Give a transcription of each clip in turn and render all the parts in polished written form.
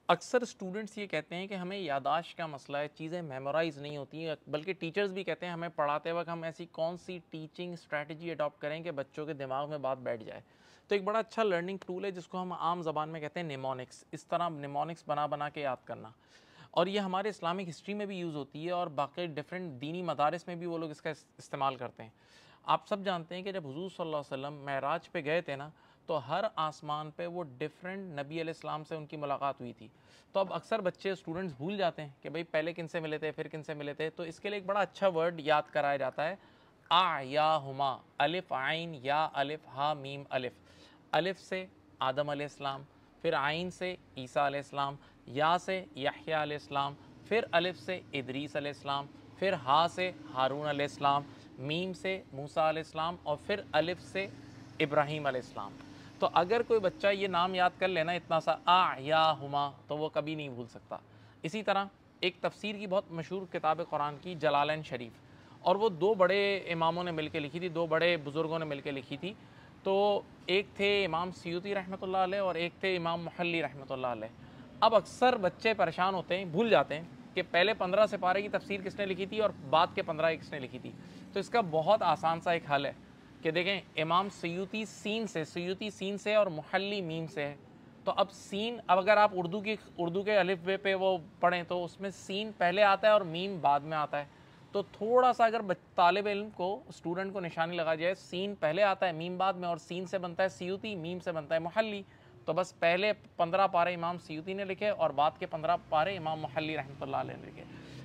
अक्सर स्टूडेंट्स ये कहते हैं कि हमें याददाश्त का मसला है, चीज़ें मेमोराइज़ नहीं होती हैं, बल्कि टीचर्स भी कहते हैं हमें पढ़ाते वक्त हम ऐसी कौन सी टीचिंग स्ट्रैटेजी अडॉप्ट करें कि बच्चों के दिमाग में बात बैठ जाए। तो एक बड़ा अच्छा लर्निंग टूल है जिसको हम आम ज़बान में कहते हैं निमोनिक्स। इस तरह निमोनिक्स बना बना के याद करना, और ये हमारे इस्लामिक हिस्ट्री में भी यूज़ होती है और बाकी डिफरेंट दीनी मदारिस में भी वो लोग इसका इस्तेमाल करते हैं। आप सब जानते हैं कि जब हुज़ूर सल्लल्लाहु अलैहि वसल्लम मेराज पे गए थे ना, तो हर आसमान पे वो डिफरेंट नबी अलैहिस्सलाम से उनकी मुलाकात हुई थी। तो अब अक्सर बच्चे स्टूडेंट्स भूल जाते हैं कि भाई पहले किन से मिले थे, फिर किन से मिले थे। तो इसके लिए एक बड़ा अच्छा वर्ड याद कराया जाता है, आ या हुमा, अलिफ आइन या अलिफ हा मीम अलिफ। अलिफ से आदम अलैहिस्सलाम, फिर आइन से ईसा अलैहिस्सलाम, या से यहया अलैहिस्सलाम, फिर अलिफ से इदरीस अलैहिस्सलाम, फिर हा से हारून अलैहिस्सलाम, मीम से मूसा अलैहिस्सलाम, और फिर अलिफ से इब्राहीम अलैहिस्सलाम। तो अगर कोई बच्चा ये नाम याद कर लेना इतना सा आ या हुमा, तो वो कभी नहीं भूल सकता। इसी तरह एक तफसीर की बहुत मशहूर किताब है कुरान की, जलालैन शरीफ, और वो दो बड़े इमामों ने मिलकर लिखी थी, दो बड़े बुज़ुर्गों ने मिलकर लिखी थी। तो एक थे इमाम सयूती रहमतुल्लाह अलैह और एक थे इमाम मुहल्ली रहमतुल्लाह अलैह। अब अक्सर बच्चे परेशान होते हैं, भूल जाते हैं कि पहले 15 सिपारे की तफसीर किसने लिखी थी और बाद के 15 किसने लिखी थी। तो इसका बहुत आसान सा एक हल है कि देखें, इमाम सयूती सीन से और मुहल्ली मीम से है। तो अब सीन, अब अगर आप उर्दू के अलिफ बे पे वो पढ़ें तो उसमें सीन पहले आता है और मीम बाद में आता है। तो थोड़ा सा अगर तालिब इल्म को, स्टूडेंट को निशानी लगा जाए, सीन पहले आता है मीम बाद में, और सीन से बनता है सयूती, मीम से बनता है मुहल्ली, तो बस पहले 15 पारे इमाम सयूती ने लिखे और बाद के 15 पारे इमाम मुहल्ली रहमतुल्लाह अलैह ने लिखे।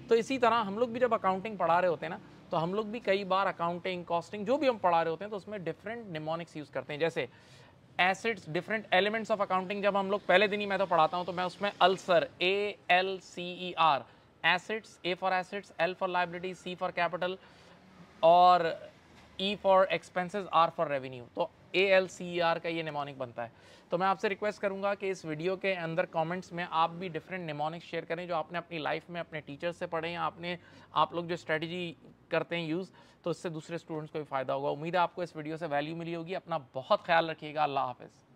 तो इसी तरह हम लोग भी जब अकाउंटिंग पढ़ा रहे होते हैं ना, तो हम लोग भी कई बार अकाउंटिंग, कॉस्टिंग, जो भी हम पढ़ा रहे होते हैं, तो उसमें डिफरेंट निमोनिक्स यूज़ करते हैं। जैसे acids, different elements of accounting, जब हम लोग पहले दिन ही मैं तो पढ़ाता हूँ, तो मैं उसमें ulcer, ALCER, acids, A for acids, L for liability, C for capital, और E for expenses, R for revenue. तो ALCER का ये निमोनिक बनता है। तो मैं आपसे रिक्वेस्ट करूंगा कि इस वीडियो के अंदर कमेंट्स में आप भी डिफरेंट निमोनिक्स शेयर करें जो आपने अपनी लाइफ में अपने टीचर से पढ़े, या आप लोग जो स्ट्रेटजी करते हैं यूज़, तो इससे दूसरे स्टूडेंट्स को भी फ़ायदा होगा। उम्मीद है आपको इस वीडियो से वैल्यू मिली होगी। अपना बहुत ख्याल रखिएगा। अल्लाह हाफ़िज़।